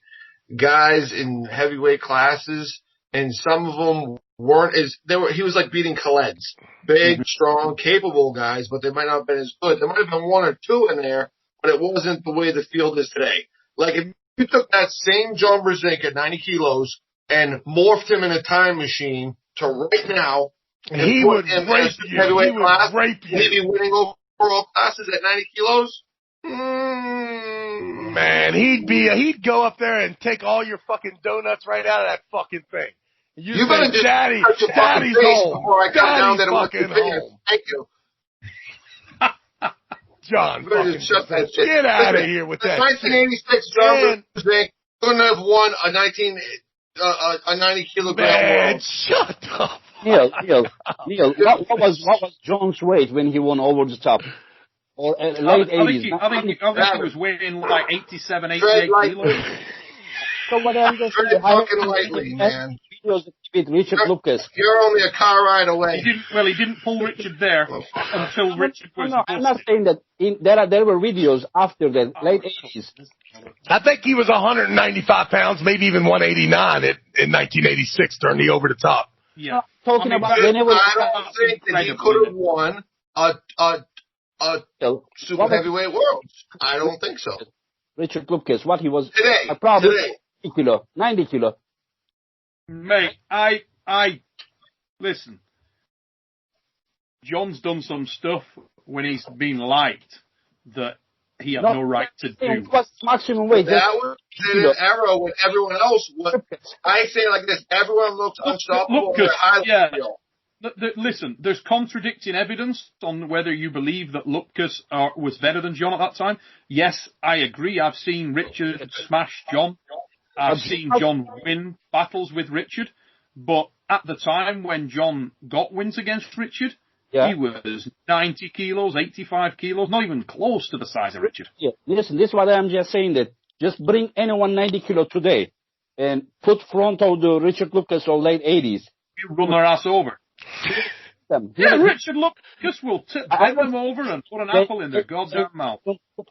guys in heavyweight classes, and some of them he was like beating Khaleds. Big, strong, capable guys, but they might not have been as good. There might have been 1 or 2 in there, but it wasn't the way the field is today. Like, if you took that same John Brzenk at 90 kilos and morphed him in a time machine to right now, and he would rape you. Heavyweight class, rape you. He'd be winning overall classes at 90 kilos. Man, he'd go up there and take all your fucking donuts right out of that fucking thing. You better just Daddy's home. Before I come down there to work fucking home. Thank you. John, fucking shut that shit. Get out of here with that. 1986 John Brzenk couldn't have won a a 90 kilogram Man, world. shut up. Neil, what was John's weight when he won Over the Top? Or late 80s? I think he was weighing like 87, 88 kilos. So what I'm just saying, fucking lightly, man. Videos with Richard Lucas. You're only a car ride away. He didn't pull Richard there until Richard was. No, I'm not saying that. There were videos after the late 80s. I think he was 195 pounds, maybe even 189 in 1986 during the Over the Top. Yeah. Talking about I don't think that he could have won a super heavyweight world. I don't think so. Richard Lucas, what he was Today. probably 90 kilo. Mate, I listen. John's done some stuff when he's been liked that he had no right to do. What's maximum weight? That was in an era when everyone else was. I say it like this: everyone looked unstoppable. Listen, there's contradicting evidence on whether you believe that Lucas was better than John at that time. Yes, I agree. I've seen Richard smash John. I've seen John win battles with Richard. But at the time when John got wins against Richard, he was 90 kilos, 85 kilos, not even close to the size of Richard. Yeah, listen, this is what I'm just saying, that just bring anyone 90 kilo today and put front of the Richard Lucas of late 80s. You run their ass over. Richard Lucas will bend them over and put an apple in their goddamn mouth.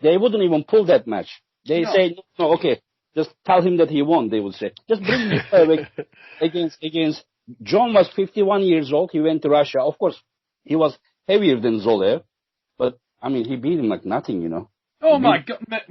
They wouldn't even pull that match. They say, no, okay, just tell him that he won, they would say. Just bring him against John was 51 years old. He went to Russia. Of course, he was heavier than Zolev, but, I mean, he beat him like nothing, you know. Oh, my God, mate.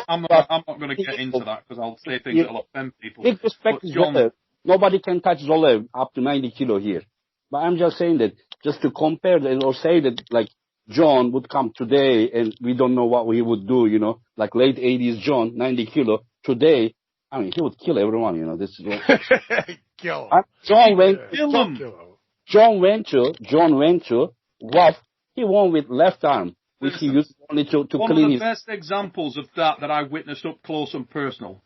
I'm not going to get into that because I'll say things that'll offend people. Big respect to Zolev. Nobody can touch Zolev up to 90 kilo here. But I'm just saying that just to compare that or say that like John would come today and we don't know what he would do, you know, like late 80s John, 90 kilo. Today, I mean, he would kill everyone, you know. This is what kill him. John went to what he won with left arm, which he used only to clean his. One of the best examples of that I witnessed up close and personal.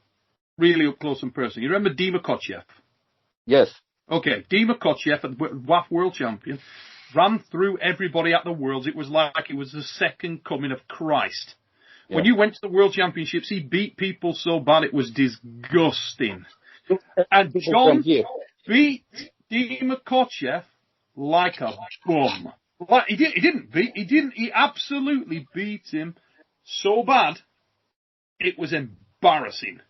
Really up close and personal. You remember Dima Kochev? Yes. Okay, Dima Kochev, WAF world champion, ran through everybody at the Worlds. It was like it was the second coming of Christ. Yeah. When you went to the World Championships, he beat people so bad it was disgusting. And John beat Dima Kochev like a bum. Like, he absolutely beat him so bad, it was embarrassing.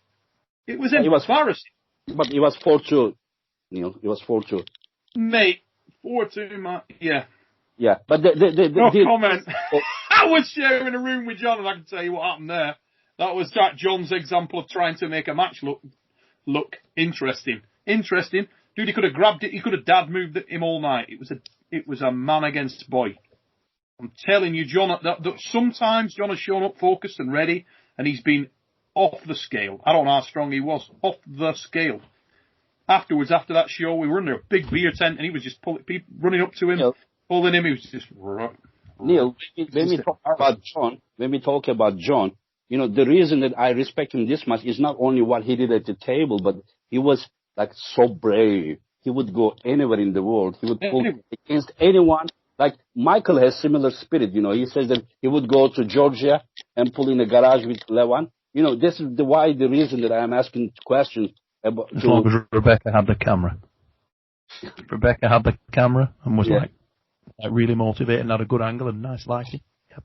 It was embarrassing. But he was 4-2. Neil, it was 4-2. Mate, 4-2, man. Yeah. Yeah, but no comment. I was sharing a room with John, and I can tell you what happened there. That was John's example of trying to make a match look interesting. Interesting. Dude, he could have grabbed it. He could have dad moved him all night. It was a man against boy. I'm telling you, John, that sometimes John has shown up focused and ready, and he's been off the scale. I don't know how strong he was. Off the scale. Afterwards, after that show, we were under a big beer tent, and he was just running up to him, pulling him. He was just... Neil, when we talk about John, you know, the reason that I respect him this much is not only what he did at the table, but he was, like, so brave. He would go anywhere in the world. He would pull against anyone. Like, Michael has similar spirit, you know. He says that he would go to Georgia and pull in a garage with Levan. You know, this is the reason that I am asking questions. As long as Rebecca had the camera. Rebecca had the camera and was like really motivated and had a good angle and nice lighting. Yep.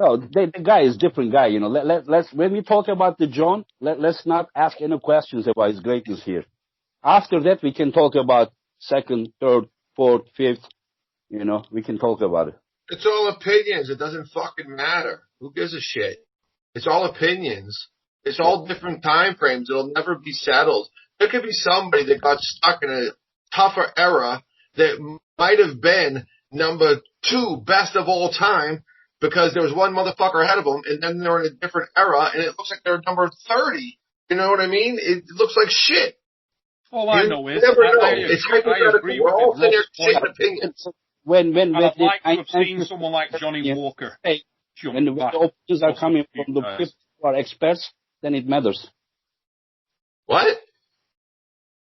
No, the guy is a different guy, you know. Let's when we talk about the John, let's not ask any questions about his greatness here. After that, we can talk about second, third, fourth, fifth. You know, we can talk about it. It's all opinions. It doesn't fucking matter. Who gives a shit? It's all opinions. It's all different time frames. It'll never be settled. There could be somebody that got stuck in a tougher era that might have been number 2 best of all time because there was one motherfucker ahead of them, and then they're in a different era, and it looks like they're number 30. You know what I mean? It looks like shit. All I know is... You never know. It's hypothetical. We're all sitting here sharing opinions. I'd like to have seen someone like Johnny Walker. When the opinions are coming from the people who are experts, then it matters. What?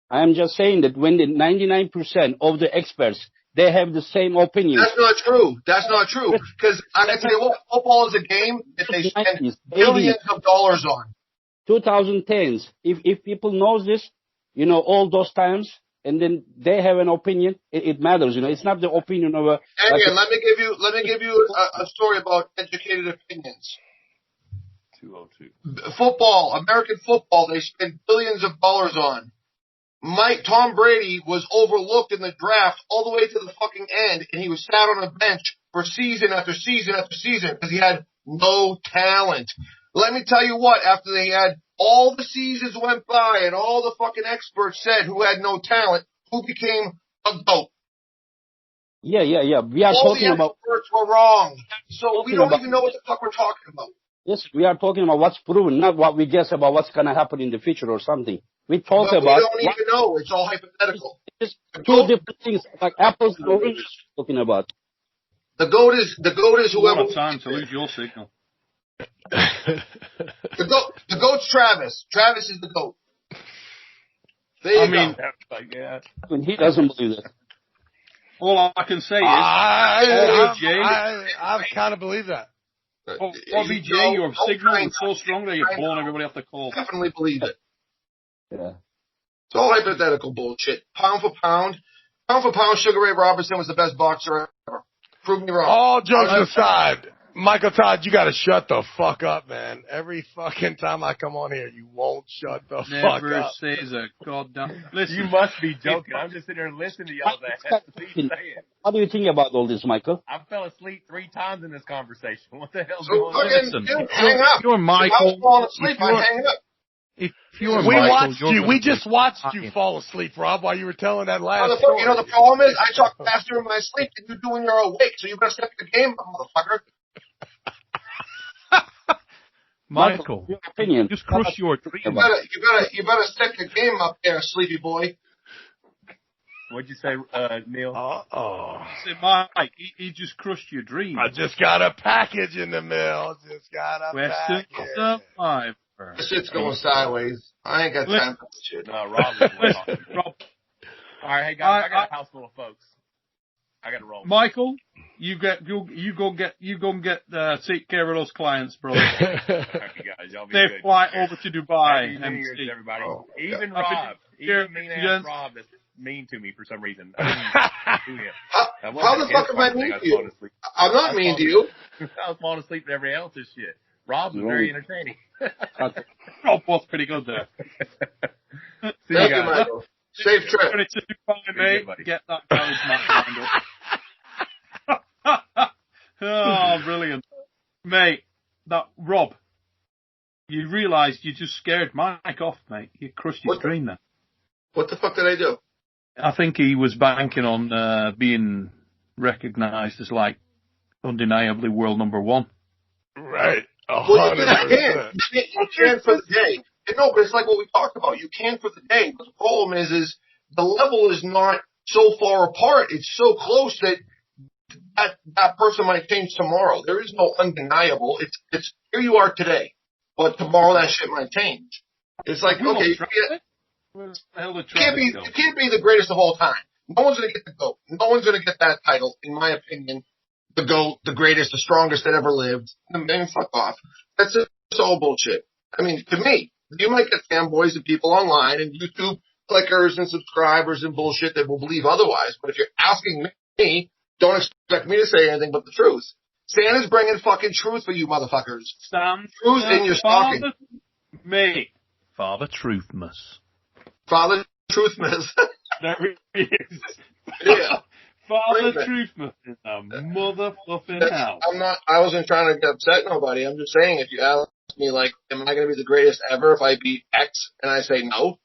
I am just saying that when the 99% of the experts, they have the same opinion. That's not true. That's not true. Because I can tell you what, football is a game that they spend billions of dollars on. 2010s. If people knows this, all those times, and then they have an opinion, it matters. It's not the opinion of a. Again, let me give you a story about educated opinions. 202. Football, American football, they spend billions of dollars on. Tom Brady was overlooked in the draft all the way to the fucking end, and he was sat on a bench for season after season after season because he had no talent. Let me tell you what, after they had all the seasons went by and all the fucking experts said who had no talent, who became a GOAT? Yeah. We are all talking about. The experts were wrong. So we don't even know what the fuck we're talking about. Yes, we are talking about what's proven, not what we guess about what's going to happen in the future or something. We talk but about. We don't even know. It's all hypothetical. It's two different things, like apples and oranges. Talking about. The goat is whoever. What a time to lose your signal. The goat's Travis. Travis is the goat. There you go. Yeah. I mean, he doesn't believe that. All I can say is, I kind of believe that. OBJ, your signal is so strong that you're blowing everybody off the call. Definitely believe it. Yeah. It's all hypothetical bullshit. Pound for pound, Sugar Ray Robinson was the best boxer ever. Prove me wrong. All jokes aside, Michael Todd, you gotta shut the fuck up, man. Every fucking time I come on here, you won't shut the fuck up. Never says a goddamn. Listen, you must be joking. I'm just sitting there listening to y'all that. Please say it. What do you think about all this, Michael? I fell asleep 3 times in this conversation. What the hell's So going on? fucking hang up. You're Michael. If I was falling asleep, I'd hang up. If you're We Michael, watched you're you. gonna We be just watched you fucking- fall asleep, Rob, while you were telling that last Motherfucker, story. you know the problem is I talk faster in my sleep than you do when you're awake, so you better step your game up, motherfucker. Michael, your opinion. just crush your dream. You better step your game up there, sleepy boy. What'd you say, Neil? Say, Mike, he just crushed your dream. I just got a package in the mail. Just got a Question package. survivor. This shit's going sideways. I ain't got time for this shit. No, Rob was talking. Rob, All right, hey guys, I got a house full of folks. I got to roll. Michael, you go and get take care of those clients, brother. Okay, guys, y'all be They good. fly over to Dubai. Happy New Year's, everybody. Even Happy Rob, New Year, even mean ass gents. Rob that's mean to me for some reason. How the fuck am I mean to you? I'm not mean to you. I was falling asleep at every else's shit. Rob was very entertaining. Rob was pretty good there. See you Thank you, guys. Michael. Safe trip. When it's a Dubai, mate, buddy. get that garage match lined up. Oh, brilliant. Mate, Rob, you realised you just scared Mike off, mate. You crushed his dream there. What the fuck did I do? I think he was banking on being recognised as, like, undeniably world number one. Right. Well, you can for the day. No, but it's like what we talked about. You can for the day. But the problem is the level is not so far apart. It's so close that person might change tomorrow. There is no undeniable. It's here you are today, but tomorrow that shit might change. It's like, okay, you can't be the greatest of all time. No one's going to get the GOAT. No one's going to get that title, in my opinion. The GOAT, the greatest, the strongest that ever lived. I mean, fuck off. That's just all bullshit. I mean, to me, you might get fanboys and people online and YouTube clickers and subscribers and bullshit that will believe otherwise. But if you're asking me, don't expect me to say anything but the truth. Santa's bringing fucking truth for you motherfuckers. Truth in your stocking. Mate. Father Truthmas. Father Truthmas. There he is. Yeah. Father Truthmas in a motherfucking house. I wasn't trying to upset nobody. I'm just saying, if you ask me, like, am I going to be the greatest ever if I beat X and I say no?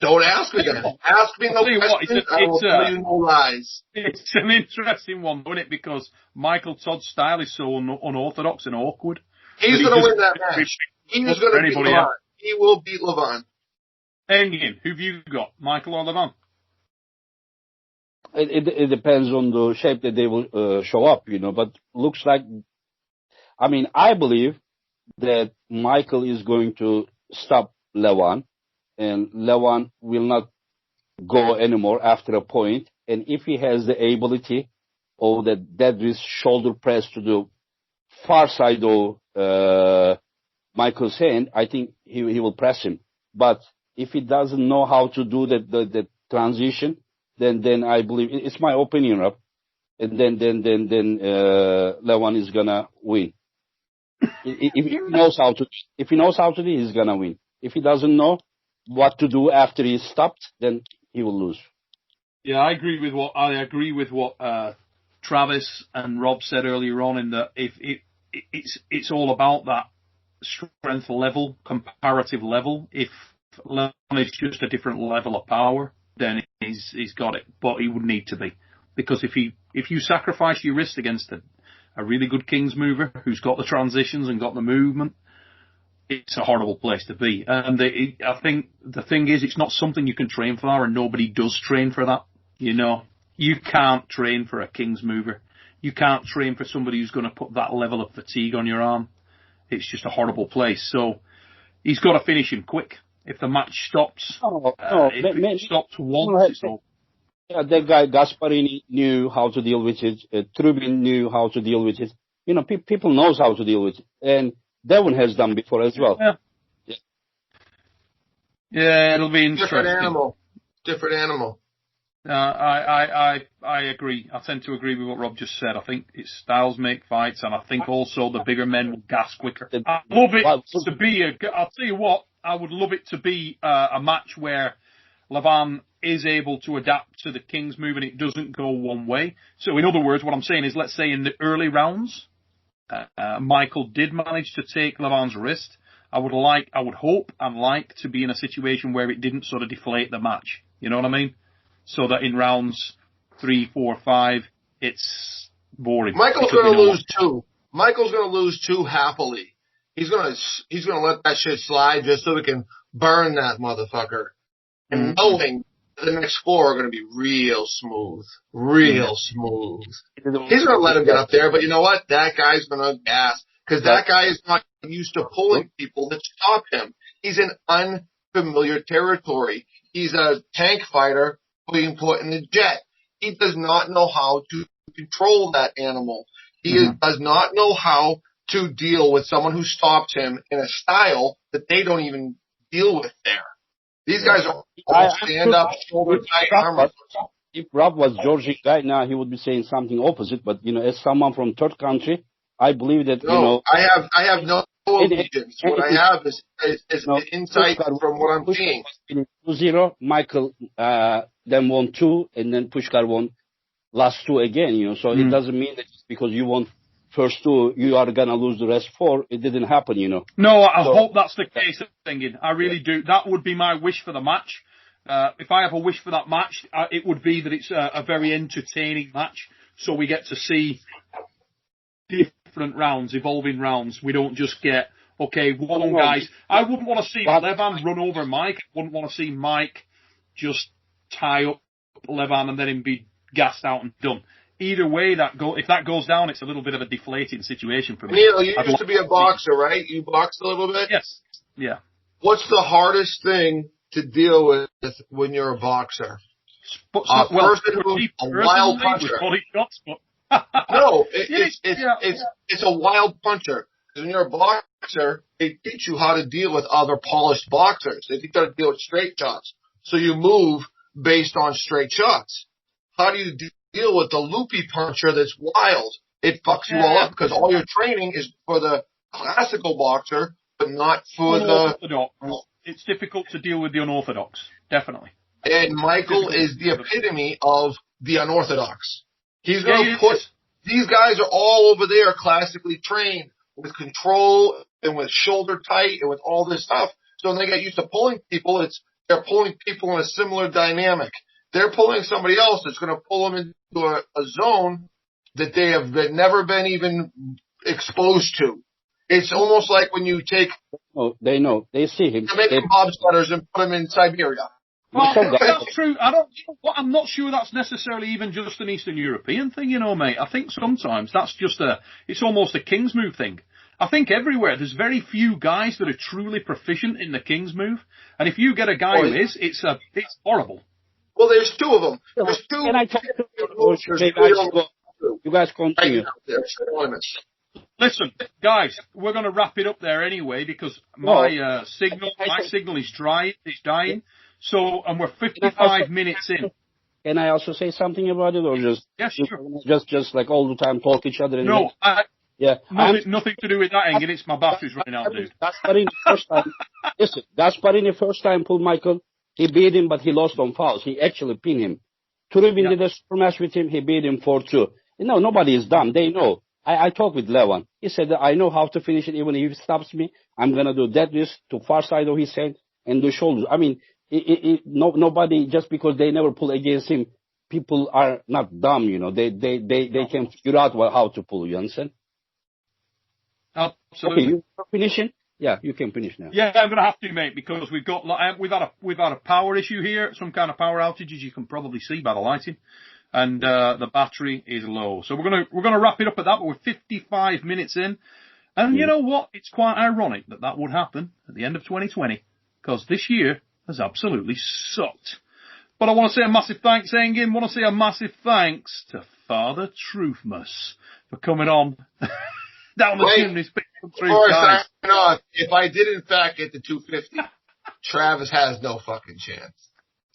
Don't ask me that. Ask me no questions. I will tell you no lies. It's an interesting one, isn't it? Because Michael Todd's style is so unorthodox and awkward. He's going to win that match. He's going to beat Levon. He will beat Levon. Engin, who've you got? Michael or Levon? It depends on the shape that they will show up, but looks like, I mean, I believe that Michael is going to stop Levon, and Levan will not go anymore after a point. And if he has the ability of the dead wrist shoulder press to the far side of Michael's hand, I think he will press him. But if he doesn't know how to do the transition, then I believe it's my opinion, Rob. And then Levan is gonna win. If he knows how to, he's gonna win. If he doesn't know what to do after he's stopped, then he will lose. Yeah, I agree with what Travis and Rob said earlier on, in that it's all about that strength level, comparative level. If Levan is just a different level of power, then he's got it. But he would need to be, because if you sacrifice your wrist against a really good King's mover who's got the transitions and got the movement, it's a horrible place to be. And I think the thing is, it's not something you can train for, and nobody does train for that. You know, you can't train for a King's mover. You can't train for somebody who's going to put that level of fatigue on your arm. It's just a horrible place. So he's got to finish him quick. If the match stops, if it stops once, it's over. Yeah, that guy Gasparini knew how to deal with it. Trubin knew how to deal with it. You know, people knows how to deal with it, and Devon has done before as well. Yeah, it'll be interesting. Different animal. I agree. I tend to agree with what Rob just said. I think it's styles make fights, and I think also the bigger men will gas quicker. I love it to be I'll tell you what, I would love it to be a match where Levan is able to adapt to the King's move and it doesn't go one way. So in other words, what I'm saying is, let's say in the early rounds, Michael did manage to take Levan's wrist. I would hope and like to be in a situation where it didn't sort of deflate the match. You know what I mean? So that in rounds 3, 4, 5, it's boring. Michael's going to lose two. Michael's going to lose two happily. He's going to let that shit slide just so we can burn that motherfucker. And knowing the next 4 are going to be real smooth. Smooth. He's going to let him get up there, but you know what? That guy's going to gas, because that guy is not used to pulling people that stop him. He's in unfamiliar territory. He's a tank fighter being put in the jet. He does not know how to control that animal. He does not know how to deal with someone who stops him in a style that they don't even deal with there. These guys are all stand-up, shoulder-tight armor. If Rob was Georgian guy now, he would be saying something opposite. But, you know, as someone from third country, I believe that, I have no allegiance. What I have is insight from what I'm seeing. 2-0, Michael then won 2, and then Pushkar won last 2 again, you know. So it doesn't mean that just because you won first 2, you are going to lose the rest 4. It didn't happen, you know. No, I hope that's the case, Engin. I really do. That would be my wish for the match. If I have a wish for that match, it would be that it's a very entertaining match, so we get to see different rounds, evolving rounds. We don't just get, one guys. I wouldn't want to see Levan run over Mike. I wouldn't want to see Mike just tie up Levan and then him be gassed out and done. Either way, if that goes down, it's a little bit of a deflating situation for me. Neil, you used to be a boxer, right? You boxed a little bit? Yes. Yeah. What's the hardest thing to deal with when you're a boxer? A wild puncher. No, it's a wild puncher. Because when you're a boxer, they teach you how to deal with other polished boxers. They teach you how to deal with straight shots. So you move based on straight shots. How do you deal with the loopy puncher that's wild? It fucks you all up because all your training is for the classical boxer, but not for unorthodox. It's difficult to deal with the unorthodox, definitely. And Michael is the epitome of the unorthodox. He's going to put these guys are all over there classically trained with control and with shoulder tight and with all this stuff. So when they get used to pulling people, they're pulling people in a similar dynamic. They're pulling somebody else that's going to pull them into a zone that they have never been even exposed to. It's almost like when you take... Oh, they know. They see him. Jamaican bobsledders and put them in Siberia. Well, that's true. I'm not sure that's necessarily even just an Eastern European thing, you know, mate. I think sometimes that's just it's almost a King's move thing. I think everywhere, there's very few guys that are truly proficient in the King's move. And if you get a guy who is, it's horrible. Well, there's two of them. There's two. Can I talk you guys continue. Listen, guys, we're going to wrap it up there anyway because my signal is dying. So, and we're 55 minutes in. Can I also say something about it, or just just like all the time talk each other? No, nothing to do with that, Engin. It's my battery's running out, dude. Gasparini the first time. Listen, Gasparini the first time pulled Michael. He beat him, but he lost on fouls. He actually pinned him. Turubin did a super match with him. He beat him 4-2. Nobody is dumb. They know. I talked with Levan. He said that I know how to finish it. Even if he stops me, I'm gonna do deadlifts to far side of his head and do shoulders. I mean, nobody, just because they never pull against him, people are not dumb. They can figure out how to pull. You understand? Absolutely. Okay, you finishing? Yeah, you can finish now. Yeah, I'm going to have to, mate, because we've had a power issue here, some kind of power outage, as you can probably see by the lighting, and the battery is low. So we're going to wrap it up at that. But we're 55 minutes in, and you know what? It's quite ironic that would happen at the end of 2020, because this year has absolutely sucked. But I want to say a massive thanks, Engin. I want to say a massive thanks to Father Truthmas for coming on down the chimney. If I did in fact get the 250, Travis has no fucking chance.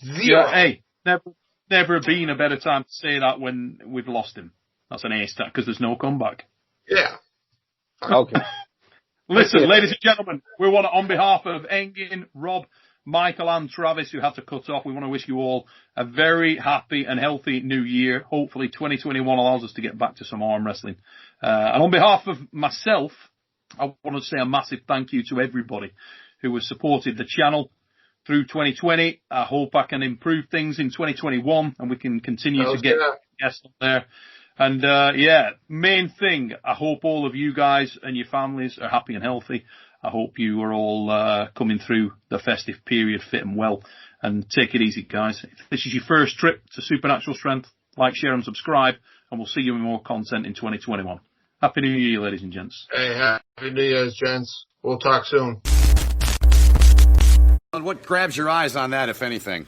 Zero. Yeah, hey, never been a better time to say that when we've lost him. That's an ace stat because there's no comeback. Yeah. Okay. Listen, ladies and gentlemen, we want to, on behalf of Engin, Rob, Michael and Travis, who had to cut off, we want to wish you all a very happy and healthy new year. Hopefully 2021 allows us to get back to some arm wrestling. And on behalf of myself, I want to say a massive thank you to everybody who has supported the channel through 2020. I hope I can improve things in 2021 and we can continue to get guests up there. And, main thing, I hope all of you guys and your families are happy and healthy. I hope you are all coming through the festive period fit and well. And take it easy, guys. If this is your first trip to Supernatural Strength, like, share and subscribe, and we'll see you with more content in 2021. Happy New Year, ladies and gents. Hey, happy New Year's, gents. We'll talk soon. What grabs your eyes on that, if anything?